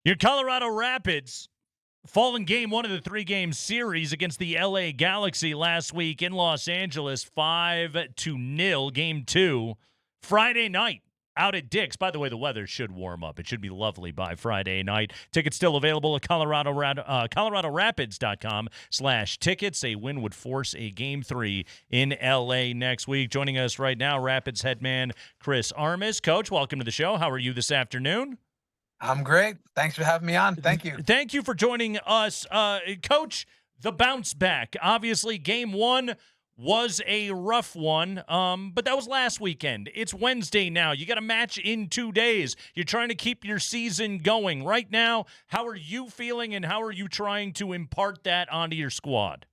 Your Colorado Rapids fall in game one of the three-game series against the LA Galaxy last week in Los Angeles, 5-0. Game two, Friday night out at Dick's. By the way, the weather should warm up. It should be lovely by Friday night. Tickets still available at coloradorapids.com/tickets. A win would force a game three in LA next week. Joining us right now, Rapids head man Chris Armas. Coach, welcome to the show. How are you this afternoon? I'm great. Thanks for having me on. Thank you. Thank you for joining us. Coach, the bounce back. Obviously, game one was a rough one, but that was last weekend. It's Wednesday now. You got a match in 2 days. You're trying to keep your season going. Right now, how are you feeling, and how are you trying to impart that onto your squad?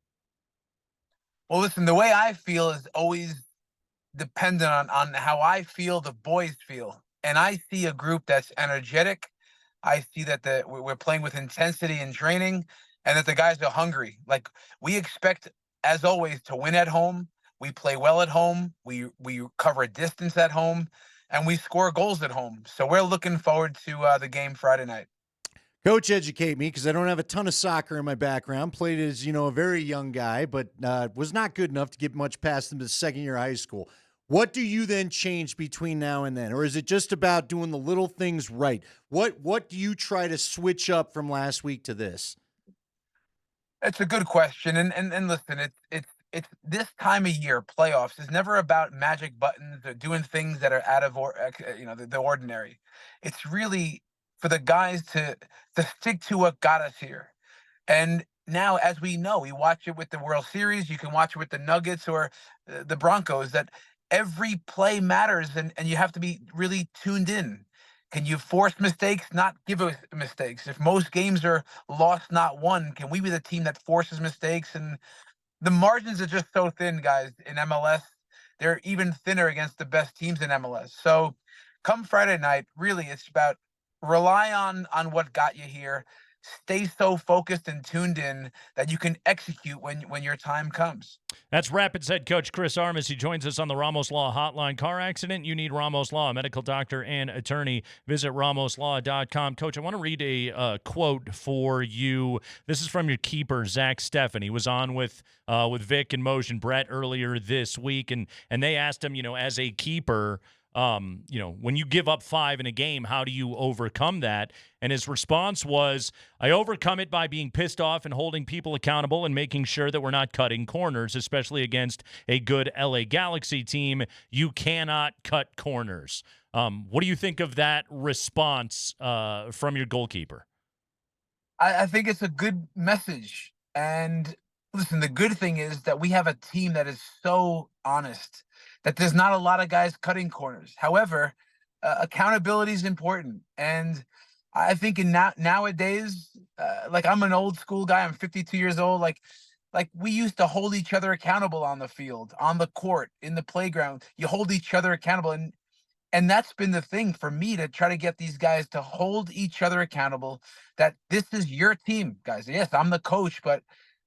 Well, listen, the way I feel is always dependent on how I feel the boys feel. And I see a group that's energetic. I see that we're playing with intensity and training, and that the guys are hungry. Like, we expect, as always, to win at home. We play well at home. We cover a distance at home, and we score goals at home. So we're looking forward to the game Friday night. Coach, educate me because I don't have a ton of soccer in my background. Played as a very young guy, but was not good enough to get much past them to the second year of high school. What do you then change between now and then, or is it just about doing the little things right? What do you try to switch up from last week to this? It's a good question, and listen, it's this time of year, playoffs is never about magic buttons or doing things that are out of the ordinary. It's really for the guys to stick to what got us here. And now, as we know, we watch it with the World Series. You can watch it with the Nuggets or the Broncos. That every play matters, and you have to be really tuned in. Can you force mistakes, not give us mistakes? If most games are lost, not won, can we be the team that forces mistakes? And the margins are just so thin, guys, in MLS. They're even thinner against the best teams in MLS. So come Friday night, really, it's about rely on what got you here. Stay so focused and tuned in that you can execute when your time comes. That's Rapids head coach Chris Armas. He joins us on the Ramos Law Hotline. Car accident, you need Ramos Law, a medical doctor and attorney. Visit ramoslaw.com. Coach, I want to read a quote for you. This is from your keeper, Zach Steffen. He was on with Vic and Motion Brett earlier this week, and they asked him, as a keeper, when you give up 5 in a game, how do you overcome that? And his response was, I overcome it by being pissed off and holding people accountable and making sure that we're not cutting corners, especially against a good LA Galaxy team. You cannot cut corners. What do you think of that response from your goalkeeper? I think it's a good message. And listen, the good thing is that we have a team that is so honest that there's not a lot of guys cutting corners. However, accountability is important. And I think nowadays, like, I'm an old school guy. I'm 52 years old. Like we used to hold each other accountable on the field, on the court, in the playground. You hold each other accountable, and that's been the thing for me, to try to get these guys to hold each other accountable, that this is your team, guys. Yes, I'm the coach, but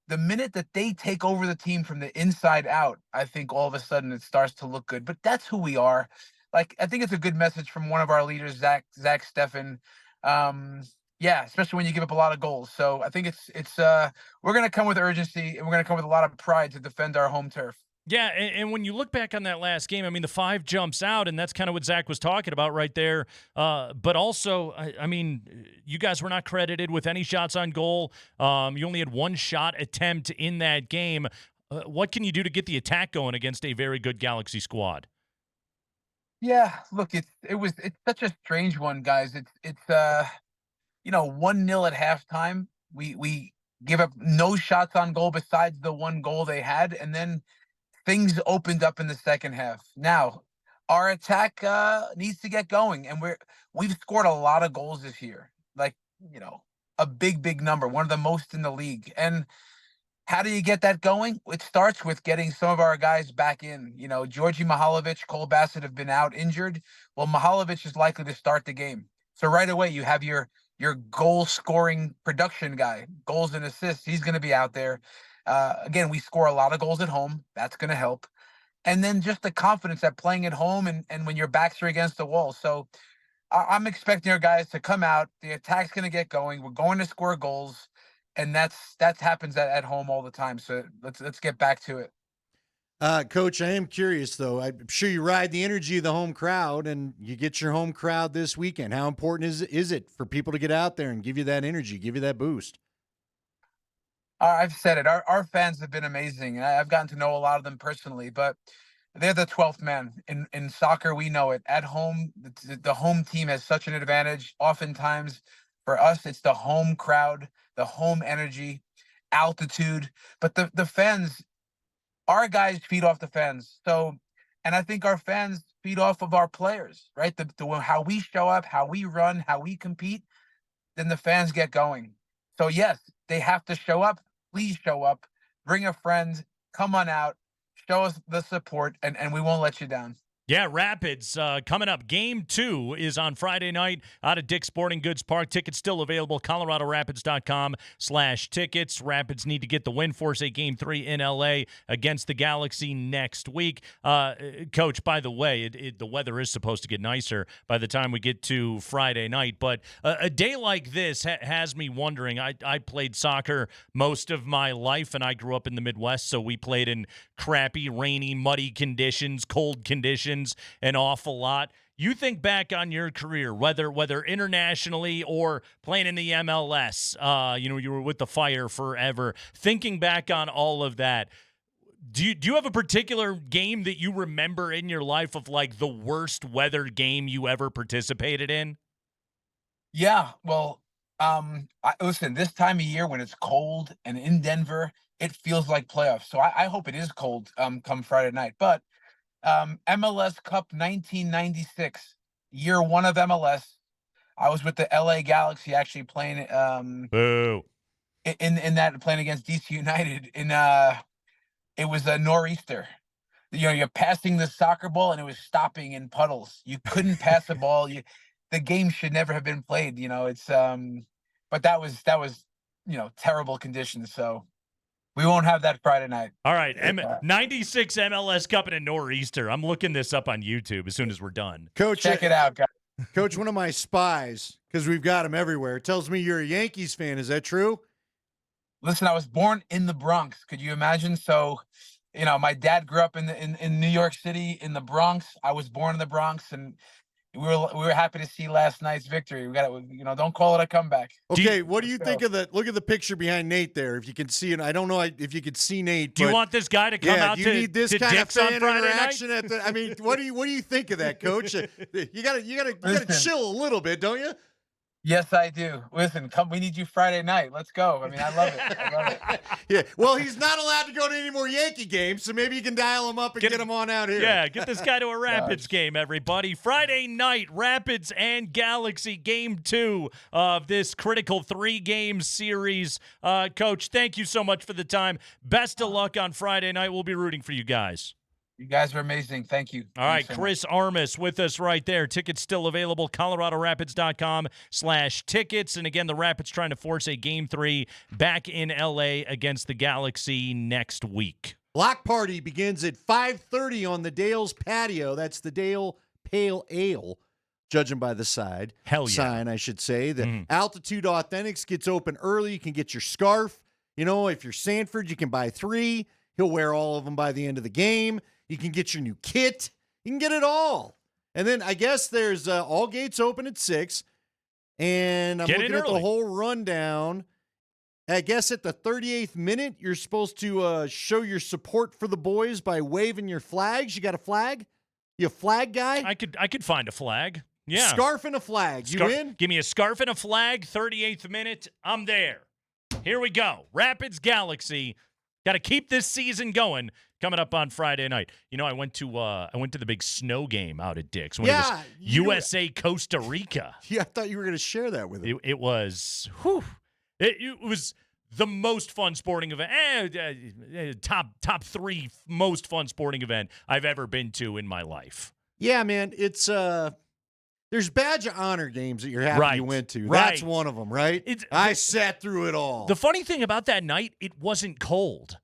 the minute that they take over the team from the inside out, I think all of a sudden it starts to look good. But that's who we are. Like, I think it's a good message from one of our leaders, Zach Steffen. Um, yeah, especially when you give up a lot of goals. So I think it's we're gonna come with urgency, and we're gonna come with a lot of pride to defend our home turf. Yeah, and when you look back on that last game, I mean, the 5 jumps out, and that's kind of what Zach was talking about right there. But also, I mean, you guys were not credited with any shots on goal. You only had 1 shot attempt in that game. What can you do to get the attack going against a very good Galaxy squad? Yeah, look, it's such a strange one, guys. It's 1-0 at halftime. We give up no shots on goal besides the one goal they had, and then things opened up in the second half. Now, our attack needs to get going, and we've scored a lot of goals this year. Like, a big number, one of the most in the league. And how do you get that going? It starts with getting some of our guys back in. Georgi Mihalovic, Cole Bassett have been out injured. Well, Mihalovic is likely to start the game. So right away, you have your goal scoring production guy, goals and assists. He's going to be out there. Again, we score a lot of goals at home. That's going to help. And then just the confidence that playing at home, and when your backs are against the wall. So I'm expecting our guys to come out. The attack's going to get going. We're going to score goals, and that happens at home all the time. So let's get back to it. Coach, I am curious, though. I'm sure you ride the energy of the home crowd, and you get your home crowd this weekend. How important is it for people to get out there and give you that energy, give you that boost? I've said it. Our fans have been amazing, and I've gotten to know a lot of them personally. But they're the 12th man in soccer. We know it. At home, the home team has such an advantage. Oftentimes, for us, it's the home crowd, the home energy, altitude. But the fans, our guys feed off the fans. So, and I think our fans feed off of our players, right? How we show up, how we run, how we compete, then the fans get going. So yes, they have to show up. Please show up. Bring a friend. Come on out. Show us the support, and we won't let you down. Yeah, Rapids coming up. Game 2 is on Friday night out of Dick's Sporting Goods Park. Tickets still available. ColoradoRapids.com/tickets. Rapids need to get the win, force a Game 3 in L.A. against the Galaxy next week. Coach, by the way, the weather is supposed to get nicer by the time we get to Friday night. But a day like this has me wondering. I played soccer most of my life, and I grew up in the Midwest, so we played in crappy, rainy, muddy conditions, cold conditions, an awful lot. You think back on your career, whether internationally or playing in the MLS, you were with the Fire forever. Thinking back on all of that, do you have a particular game that you remember in your life of like the worst weather game you ever participated in? Yeah, well, listen, this time of year when it's cold and in Denver, it feels like playoffs. So I hope it is cold come Friday night. But MLS Cup 1996, year 1 of MLS. I was with the LA Galaxy actually playing Boo. in that playing against DC United it was a nor'easter. You're passing the soccer ball and it was stopping in puddles. You couldn't pass the ball. The game should never have been played. It's but that was terrible conditions. So we won't have that Friday night. All right, 96 MLS Cup and a nor'easter. I'm looking this up on YouTube as soon as we're done. Coach, check it out, guys. Coach, one of my spies, because we've got them everywhere, tells me you're a Yankees fan. Is that true? Listen, I was born in the Bronx. Could you imagine? So, my dad grew up in New York City, in the Bronx. I was born in the Bronx, and we were happy to see last night's victory. We got it. Don't call it a comeback. Okay, what do you think of that? Look at the picture behind Nate there. If you can see it, I don't know if you could see Nate. Do you want this guy to come out do you need this kind Dick's of on fan Friday interaction night? what do you think of that, Coach? You gotta chill a little bit, don't you? Yes, I do. Listen, we need you Friday night. Let's go. I love it. Yeah. Well, he's not allowed to go to any more Yankee games, so maybe you can dial him up and get him on out here. Yeah, get this guy to a Rapids game, everybody. Friday night, Rapids and Galaxy, Game 2 of this critical 3-game series. Coach, thank you so much for the time. Best of luck on Friday night. We'll be rooting for you guys. You guys are amazing. Thank you. All right, Chris Armas with us right there. Tickets still available, ColoradoRapids.com/tickets. And again, the Rapids trying to force a Game 3 back in L.A. against the Galaxy next week. Block party begins at 5:30 on the Dale's patio. That's the Dale Pale Ale, judging by the sign, I should say. The Altitude Authentics gets open early. You can get your scarf. If you're Sanford, you can buy 3. He'll wear all of them by the end of the game. You can get your new kit. You can get it all. And then I guess there's all gates open at 6. And I'm looking at the whole rundown. I guess at the 38th minute, you're supposed to show your support for the boys by waving your flags. You got a flag? You a flag guy? I could find a flag. Yeah. Scarf and a flag. You in? Give me a scarf and a flag. 38th minute. I'm there. Here we go. Rapids Galaxy. Got to keep this season going. Coming up on Friday night. I went to the big snow game out at Dick's. USA Costa Rica. Yeah, I thought you were going to share that with him. It was, it was the most fun sporting event, top 3 most fun sporting event I've ever been to in my life. Yeah, man, it's there's badge of honor games that you're happy you went to. Right. That's one of them, right? I sat through it all. The funny thing about that night, it wasn't cold.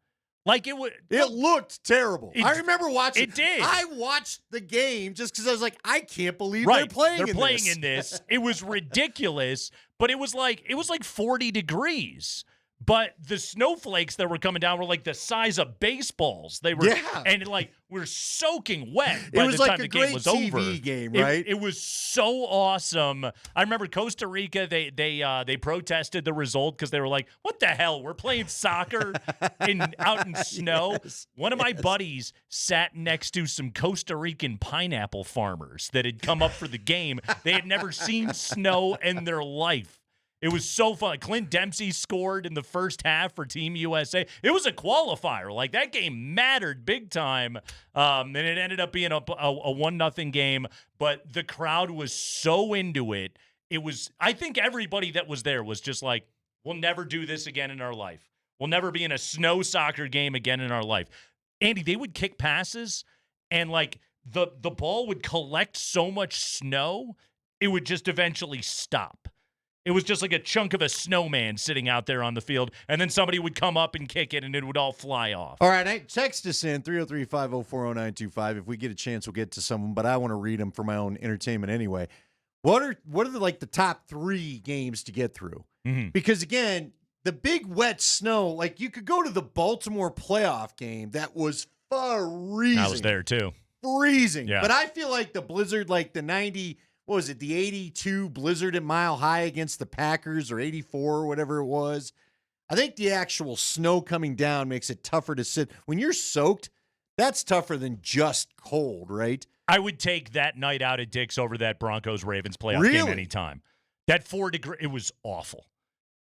Like it would. It looked terrible. I remember watching. It did. I watched the game just because I was like, I can't believe Right. they're playing. They're in playing this. in this. It was ridiculous, but it was like 40 degrees. But the snowflakes that were coming down were like the size of baseballs. They were, and like we're soaking wet by It was the like time a the game great was TV over. game, right? It was so awesome. I remember Costa Rica. They protested the result because they were like, "What the hell? We're playing soccer out in snow." Yes, One of my buddies sat next to some Costa Rican pineapple farmers that had come up for the game. They had never seen snow in their life. It was so fun. Clint Dempsey scored in the first half for Team USA. It was a qualifier. Like, that game mattered big time. And it ended up being a 1-0 game. But the crowd was so into it. I think everybody that was there was just like, we'll never do this again in our life. We'll never be in a snow soccer game again in our life. Andy, they would kick passes, and like the ball would collect so much snow, it would just eventually stop. It was just like a chunk of a snowman sitting out there on the field, and then somebody would come up and kick it, and it would all fly off. All right, text us in 303-504-0925. If we get a chance, we'll get to someone, but I want to read them for my own entertainment anyway. What are the top 3 games to get through? Mm-hmm. Because again, the big wet snow, like you could go to the Baltimore playoff game that was freezing. I was there too. Freezing. Yeah. But I feel like the blizzard, like the 82 blizzard at Mile High against the Packers, or 84 or whatever it was. I think the actual snow coming down makes it tougher to sit. When you're soaked, that's tougher than just cold, right? I would take that night out at Dick's over that Broncos-Ravens playoff game anytime. That 4-degree, it was awful.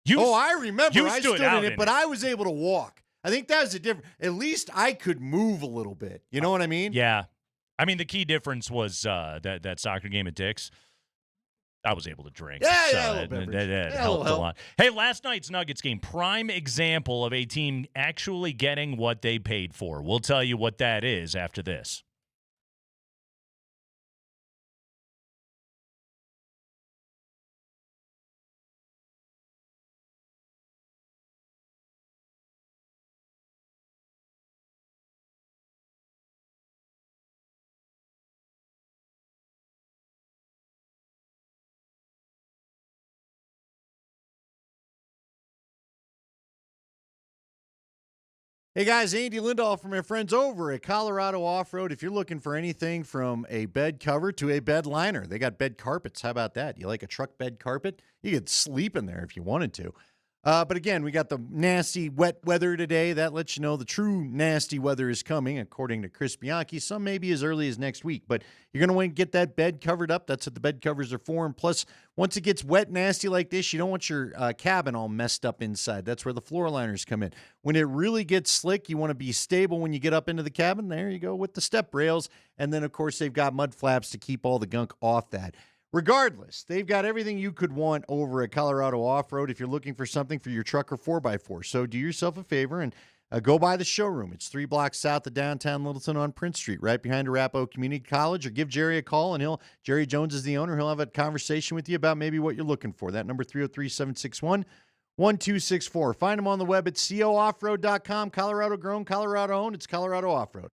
I remember. I stood in it, but I was able to walk. I think that was the difference. At least I could move a little bit. You know what I mean? Yeah. I mean, the key difference was that soccer game at Dick's. I was able to drink. Yeah, that helped a lot. Hey, last night's Nuggets game, prime example of a team actually getting what they paid for. We'll tell you what that is after this. Hey guys, Andy Lindahl from my friends over at Colorado Off-Road. If you're looking for anything from a bed cover to a bed liner, they got bed carpets. How about that? You like a truck bed carpet? You could sleep in there if you wanted to. But again, we got the nasty wet weather today. That lets you know the true nasty weather is coming, according to Chris Bianchi. Some maybe as early as next week. But you're going to want to get that bed covered up. That's what the bed covers are for. And plus, once it gets wet, nasty like this, you don't want your cabin all messed up inside. That's where the floor liners come in. When it really gets slick, you want to be stable when you get up into the cabin. There you go with the step rails. And then, of course, they've got mud flaps to keep all the gunk off that. Regardless, they've got everything you could want over at Colorado Off-Road if you're looking for something for your truck or 4x4. So do yourself a favor and go by the showroom. It's 3 blocks south of downtown Littleton on Prince Street, right behind Arapahoe Community College. Or give Jerry a call, and Jerry Jones is the owner. He'll have a conversation with you about maybe what you're looking for. That number, 303-761-1264. Find them on the web at cooffroad.com. Colorado grown, Colorado owned. It's Colorado Off-Road.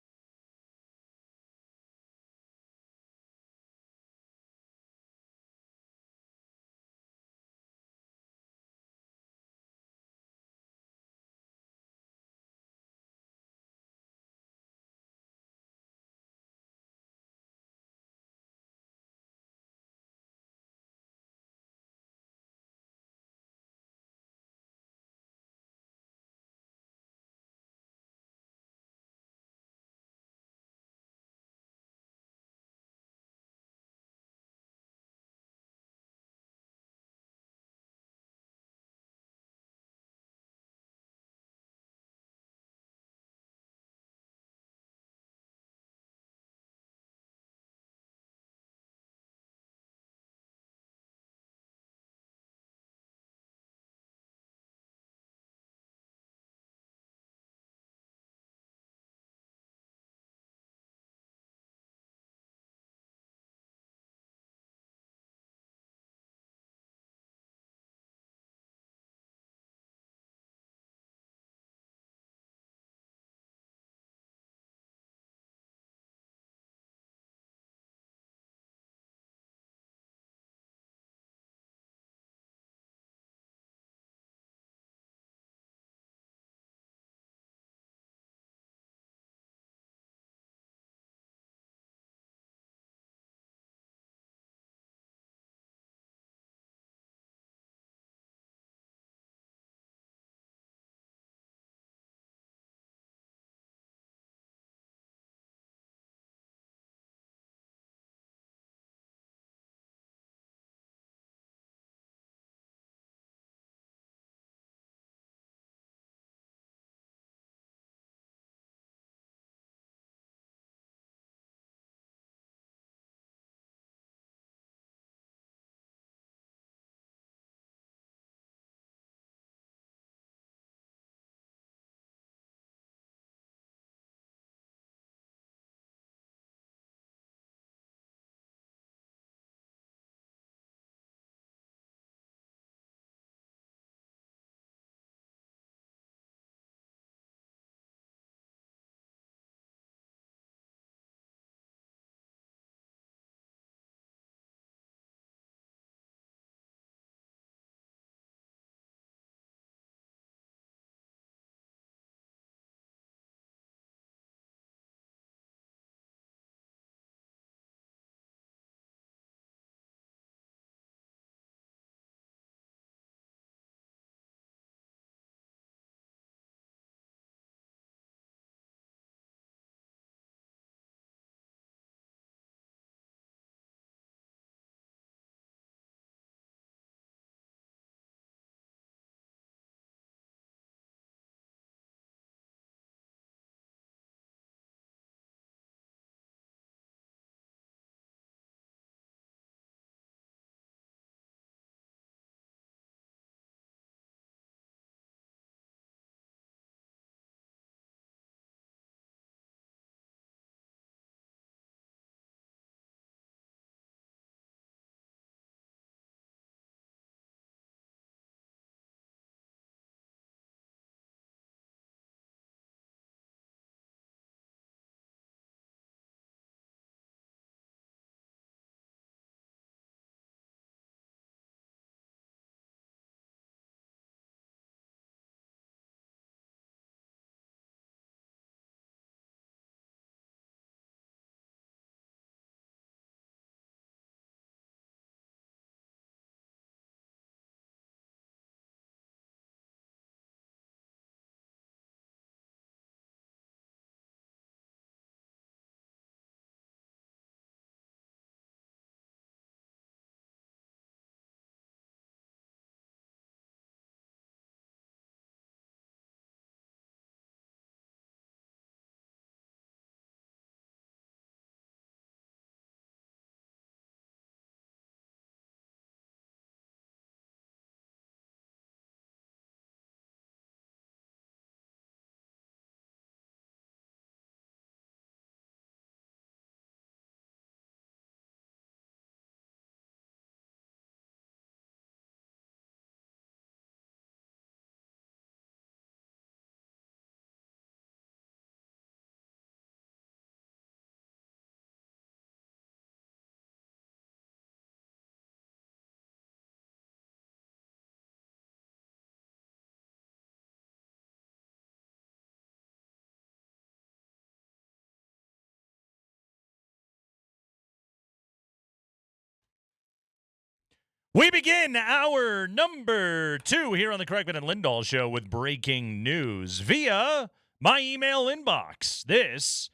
We begin our number 2 here on the Kreckman and Lindahl Show with breaking news via my email inbox. This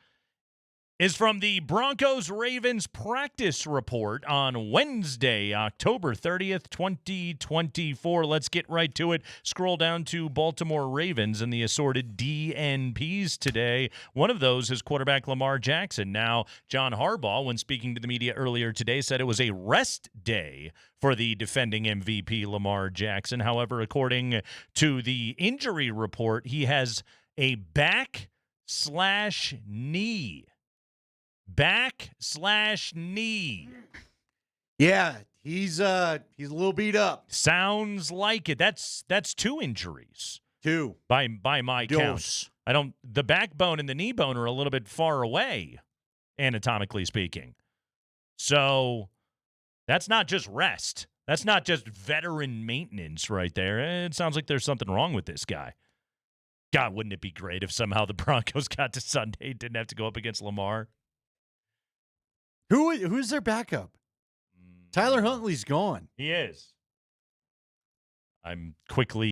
is from the Broncos-Ravens practice report on Wednesday, October 30th, 2024. Let's get right to it. Scroll down to Baltimore Ravens and the assorted DNPs today. One of those is quarterback Lamar Jackson. Now, John Harbaugh, when speaking to the media earlier today, said it was a rest day for the defending MVP Lamar Jackson. However, according to the injury report, he has a back/knee. Back/knee. Yeah, he's a little beat up. Sounds like it. That's 2 injuries. 2. By my count. The backbone and the knee bone are a little bit far away, anatomically speaking. So that's not just rest. That's not just veteran maintenance right there. It sounds like there's something wrong with this guy. God, wouldn't it be great if somehow the Broncos got to Sunday and didn't have to go up against Lamar? Who's their backup? Tyler Huntley's gone. He is. I'm quickly